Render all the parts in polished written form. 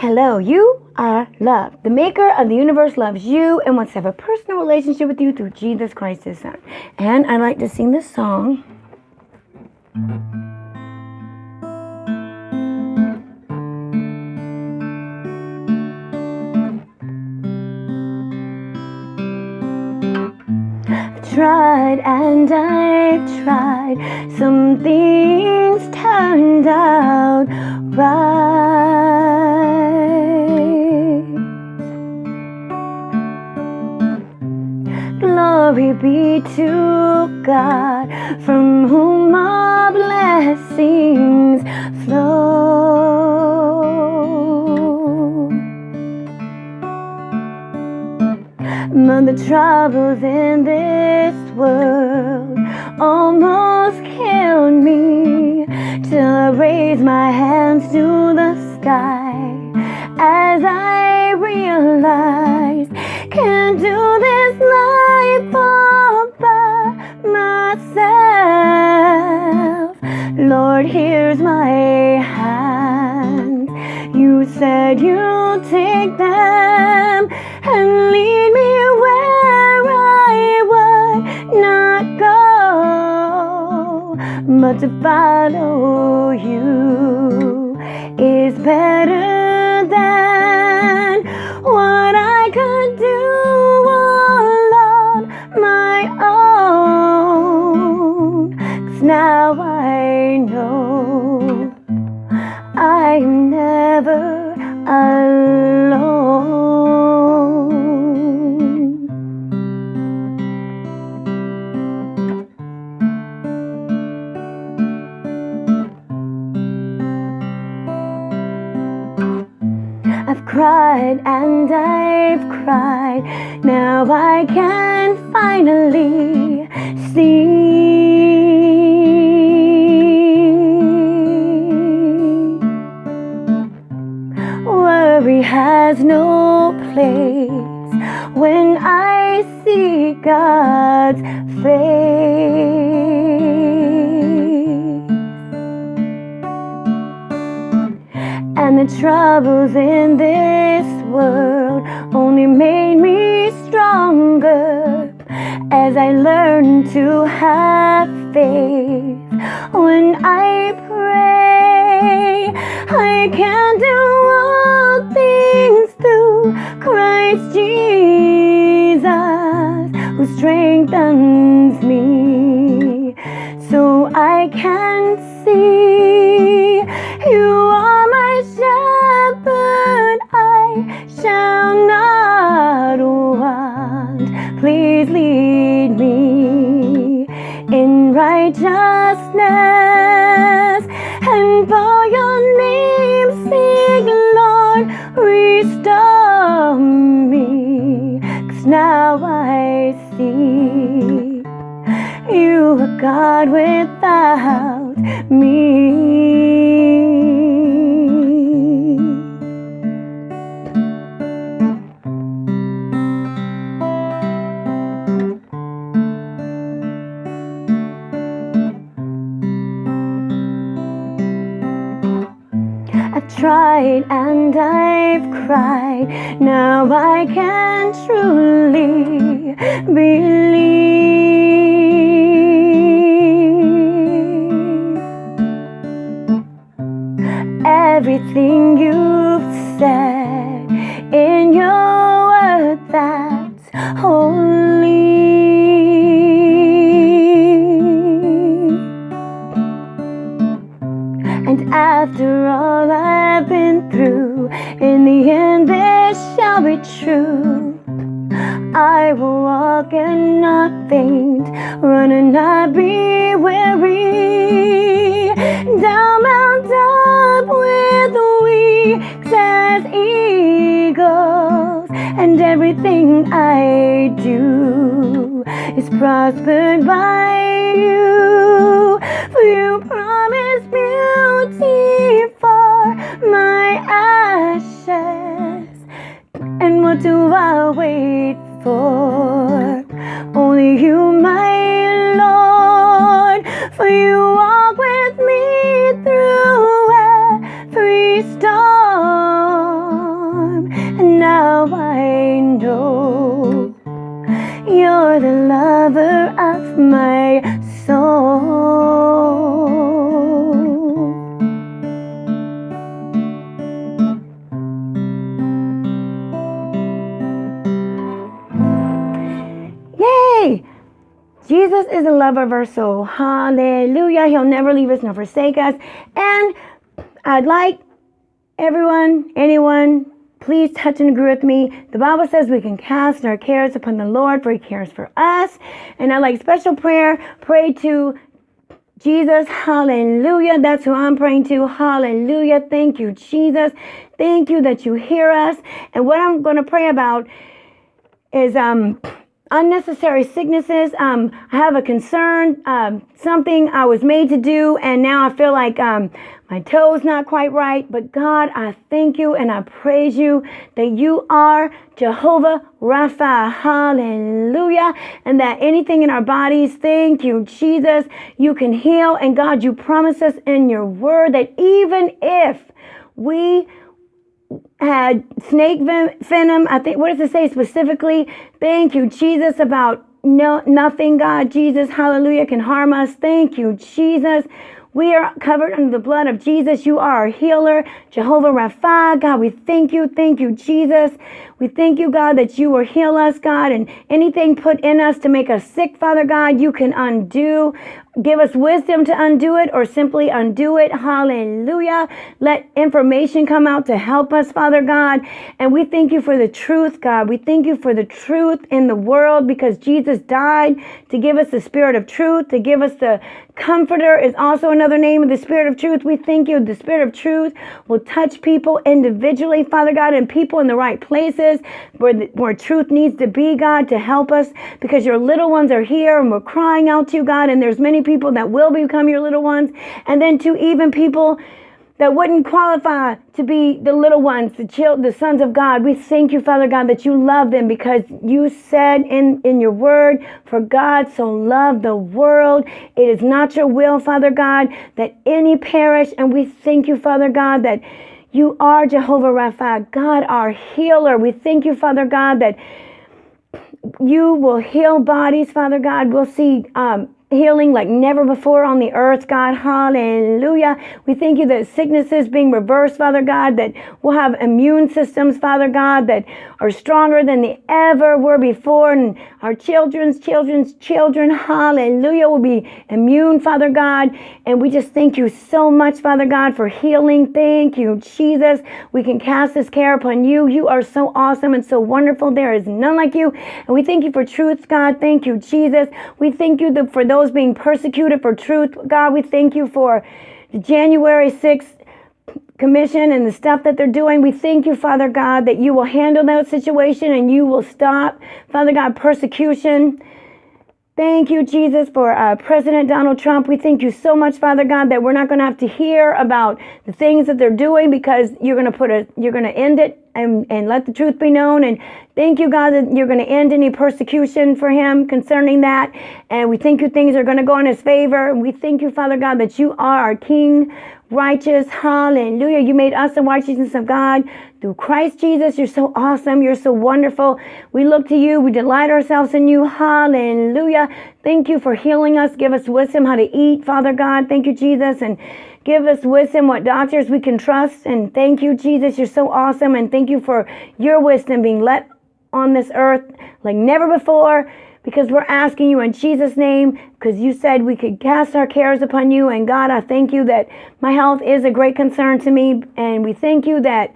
Hello, you are loved. The maker of the universe loves you and wants to have a personal relationship with you through Jesus Christ, his son. And I like to sing this song. Tried and I've tried. Some things turned out right. Glory be to God, from whom all blessings flow. But the troubles in this world almost killed me, till I raised my hands to the sky as I realized, can't do this life all by myself. Lord, here's my hands. You said you'll take them and lead me where I would not go. But to follow you is better than what I could do all on my own. 'Cause now I know I'm never alone. I've cried and I've cried. Now I can finally see. Worry has no place when I see God's face. And the troubles in this world only made me stronger as I learned to have faith. When I pray, I can do all things through Christ Jesus, who strengthens me. So I can see you are my shepherd, I shall not want. Please lead me in righteousness, and for your name's sake, Lord, restore me. 'Cause now I see you are God without me. I've tried and I've cried. Now I can truly believe everything you've said in your word that's holy. And after all I've been through, in the end this shall be true. I will walk and not faint, run and not be weary. Down mount up with wings as eagles, and everything I do is prospered by you. For you promise beauty for my ashes. And what do I wait for? Only you, my Lord. For you walk with me through every storm. are the lover of my soul. Yay! Jesus is the lover of our soul. Hallelujah. He'll never leave us nor forsake us. And I'd like anyone, please touch and agree with me. The Bible says we can cast our cares upon the Lord, for he cares for us. And I'd like special prayer. Pray to Jesus. Hallelujah. That's who I'm praying to. Hallelujah. Thank you, Jesus. Thank you that you hear us. And what I'm going to pray about is unnecessary sicknesses. I have a concern, something I was made to do, and now I feel like my toe's not quite right. But God, I thank you and I praise you that you are Jehovah Rapha. Hallelujah. And that anything in our bodies, thank you, Jesus, you can heal. And God, you promise us in your word that even if we had snake venom, I think, what does it say specifically? Thank you, Jesus, about nothing, God, Jesus, hallelujah, can harm us. Thank you, Jesus. We are covered under the blood of Jesus. You are our healer, Jehovah Rapha. God, we thank you. Thank you, Jesus. We thank you, God, that you will heal us, God, and anything put in us to make us sick, Father God, you can undo. Give us wisdom to undo it or simply undo it. Hallelujah. Let information come out to help us, Father God. And we thank you for the truth, God. We thank you for the truth in the world because Jesus died to give us the spirit of truth, to give us the Comforter is also another name of the Spirit of Truth. We thank you. The Spirit of Truth will touch people individually, Father God, and people in the right places where truth needs to be, God, to help us because your little ones are here and we're crying out to you, God, and there's many people that will become your little ones. And then to even people that wouldn't qualify to be the little ones, the sons of God. We thank you, Father God, that you love them because you said in your word, for God so loved the world. It is not your will, Father God, that any perish. And we thank you, Father God, that you are Jehovah Rapha, God, our healer. We thank you, Father God, that you will heal bodies, Father God. We'll see healing like never before on the earth, God. Hallelujah. We thank you that sickness is being reversed, Father God, that we'll have immune systems, Father God, that are stronger than they ever were before. And our children's children, hallelujah, will be immune, Father God. And we just thank you so much, Father God, for healing. Thank you, Jesus. We can cast this care upon you. You are so awesome and so wonderful. There is none like you. And we thank you for truth, God. Thank you, Jesus. We thank you for those being persecuted for truth. God, we thank you for the January 6th commission and the stuff that they're doing. We thank you, Father God, that you will handle that situation and you will stop, Father God, persecution. Thank you, Jesus, for President Donald Trump. We thank you so much, Father God, that we're not going to have to hear about the things that they're doing because you're going to end it and let the truth be known. And thank you, God, that you're going to end any persecution for him concerning that. And we thank you things are going to go in his favor. And we thank you, Father God, that you are our King, righteous. Hallelujah. You made us the righteousness of God through Christ Jesus. You're so awesome. You're so wonderful. We look to you. We delight ourselves in you. Hallelujah. Thank you for healing us. Give us wisdom how to eat, Father God. Thank you, Jesus. And give us wisdom what doctors we can trust. And thank you, Jesus. You're so awesome. And thank you for your wisdom being let on this earth like never before. Because we're asking you in Jesus' name, because you said we could cast our cares upon you. And God, I thank you that my health is a great concern to me. And we thank you that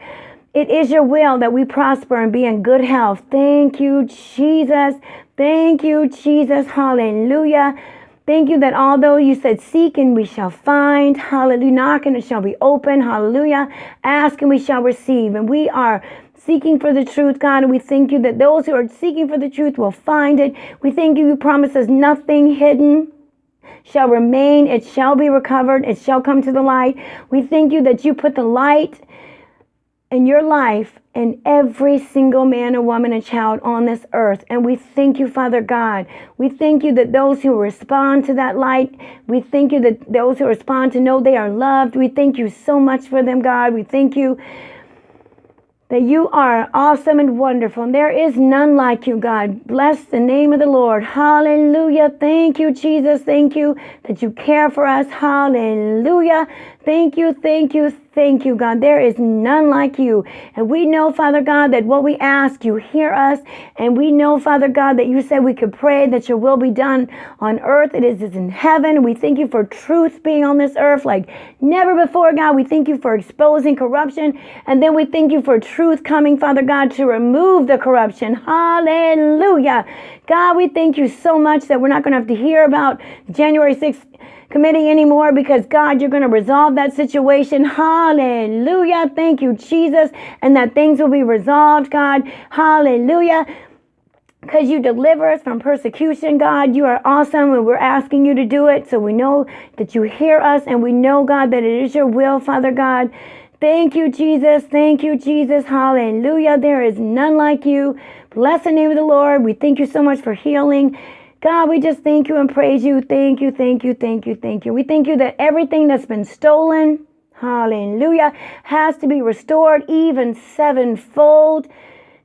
it is your will that we prosper and be in good health. Thank you, Jesus. Thank you, Jesus. Hallelujah. Thank you that although you said seek and we shall find, hallelujah, knock and it shall be open, hallelujah, ask and we shall receive. And we are seeking for the truth, God, and we thank you that those who are seeking for the truth will find it. We thank you promise us nothing hidden shall remain. It shall be recovered. It shall come to the light. We thank you that you put the light in your life in every single man and woman and child on this earth. And we thank you, Father God. We thank you that those who respond to that light, we thank you that those who respond to know they are loved. We thank you so much for them, God. We thank you that you are awesome and wonderful, and there is none like you, God. Bless the name of the Lord. Hallelujah. Thank you, Jesus. Thank you that you care for us. Hallelujah. Thank you, thank you, thank you, God. There is none like you. And we know, Father God, that what we ask, you hear us. And we know, Father God, that you said we could pray that your will be done on earth. It is in heaven. We thank you for truth being on this earth like never before, God. We thank you for exposing corruption. And then we thank you for truth coming, Father God, to remove the corruption. Hallelujah. God, we thank you so much that we're not going to have to hear about January 6th committee anymore, because God, you're going to resolve that situation. Hallelujah. Thank you, Jesus. And that things will be resolved, God. Hallelujah. Because you deliver us from persecution, God. You are awesome, and we're asking you to do it. So we know that you hear us, and we know, God, that it is your will, Father God. Thank you, Jesus. Thank you, Jesus. Hallelujah. There is none like you. Bless the name of the Lord. We thank you so much for healing. God, we just thank you and praise you. Thank you, thank you, thank you, thank you. We thank you that everything that's been stolen, hallelujah, has to be restored even sevenfold.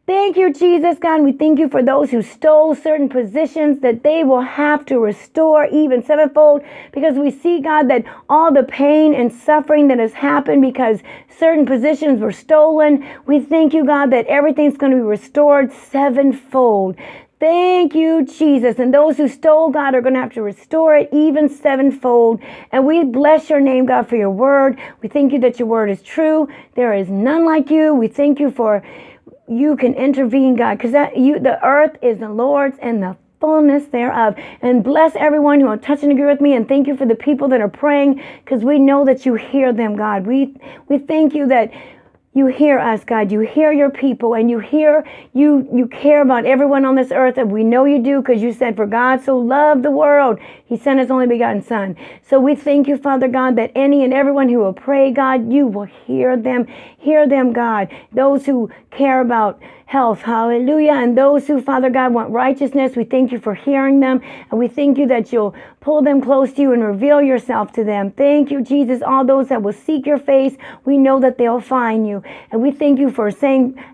Thank you, Jesus, God. We thank you for those who stole certain positions, that they will have to restore even sevenfold, because we see, God, that all the pain and suffering that has happened because certain positions were stolen, we thank you, God, that everything's going to be restored sevenfold. Thank you, Jesus. And those who stole, God, are going to have to restore it even sevenfold. And we bless your name, God, for your word. We thank you that your word is true. There is none like you. We thank you for you can intervene, God, because the earth is the Lord's and the fullness thereof. And bless everyone who will touch and agree with me. And thank you for the people that are praying, because we know that you hear them, God. We thank you that you hear us, God. You hear your people, and you care about everyone on this earth, and we know you do, because you said, for God so loved the world, he sent his only begotten son. So we thank you, Father God, that any and everyone who will pray, God, you will hear them, God. Those who care about health, hallelujah, and those who, Father God, want righteousness, we thank you for hearing them, and we thank you that you'll pull them close to you and reveal yourself to them. Thank you, Jesus. All those that will seek your face, we know that they'll find you. And we thank you for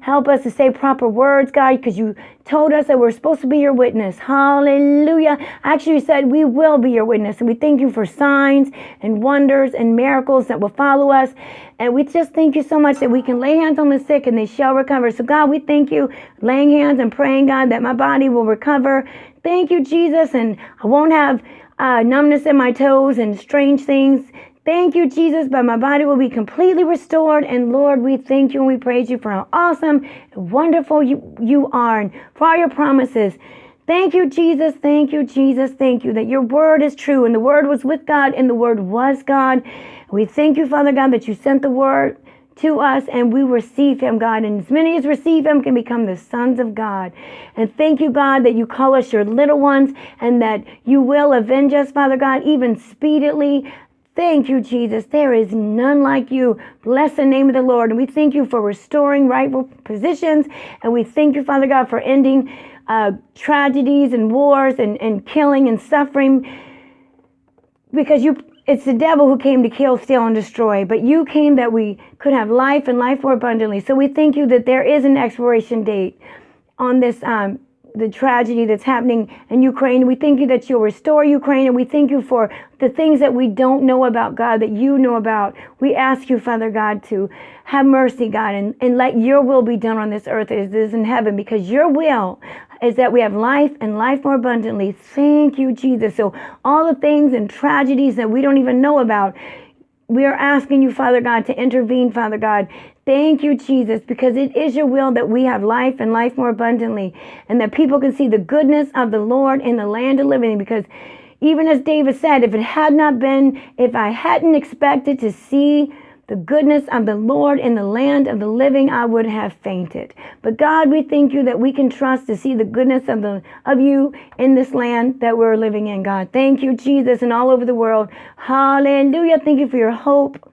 help us to say proper words, God, because you told us that we're supposed to be your witness. Hallelujah. Actually, you said we will be your witness. And we thank you for signs and wonders and miracles that will follow us. And we just thank you so much that we can lay hands on the sick and they shall recover. So God, we thank you, laying hands and praying, God, that my body will recover. Thank you, Jesus. And I won't have numbness in my toes and strange things. Thank you, Jesus, but my body will be completely restored. And Lord, we thank you and we praise you for how awesome and wonderful you are, and for all your promises. Thank you, Jesus. Thank you, Jesus. Thank you that your word is true, and the word was with God, and the word was God. We thank you, Father God, that you sent the word to us, and we receive him, God. And as many as receive him can become the sons of God. And thank you, God, that you call us your little ones, and that you will avenge us, Father God, even speedily. Thank you, Jesus. There is none like you. Bless the name of the Lord. And we thank you for restoring rightful positions. And we thank you, Father God, for ending tragedies and wars and killing and suffering. Because it's the devil who came to kill, steal, and destroy. But you came that we could have life and life more abundantly. So we thank you that there is an expiration date on this the tragedy that's happening in Ukraine. We thank you that you'll restore Ukraine, and we thank you for the things that we don't know about, God, that you know about. We ask you, Father God, to have mercy, God, and let your will be done on this earth as it is in heaven, because your will is that we have life and life more abundantly. Thank you, Jesus. So all the things and tragedies that we don't even know about, we are asking you, Father God, to intervene, Father God. Thank you, Jesus, because it is your will that we have life and life more abundantly, and that people can see the goodness of the Lord in the land of living. Because even as David said, if I hadn't expected to see the goodness of the Lord in the land of the living, I would have fainted. But God, we thank you that we can trust to see the goodness of you in this land that we're living in, God. Thank you, Jesus, and all over the world. Hallelujah. Thank you for your hope.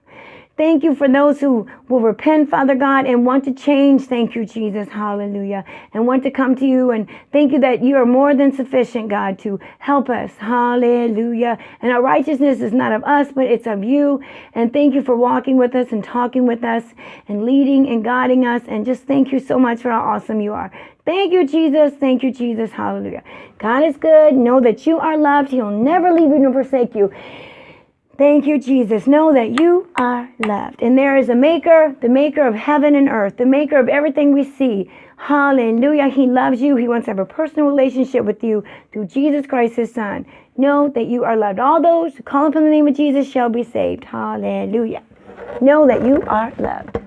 Thank you for those who will repent, Father God, and want to change. Thank you, Jesus. Hallelujah. And want to come to you. And thank you that you are more than sufficient, God, to help us. Hallelujah. And our righteousness is not of us, but it's of you. And thank you for walking with us and talking with us and leading and guiding us. And just thank you so much for how awesome you are. Thank you, Jesus. Thank you, Jesus. Hallelujah. God is good. Know that you are loved. He'll never leave you nor forsake you. Thank you, Jesus. Know that you are loved. And there is a maker, the maker of heaven and earth, the maker of everything we see. Hallelujah. He loves you. He wants to have a personal relationship with you through Jesus Christ, his son. Know that you are loved. All those who call upon the name of Jesus shall be saved. Hallelujah. Know that you are loved.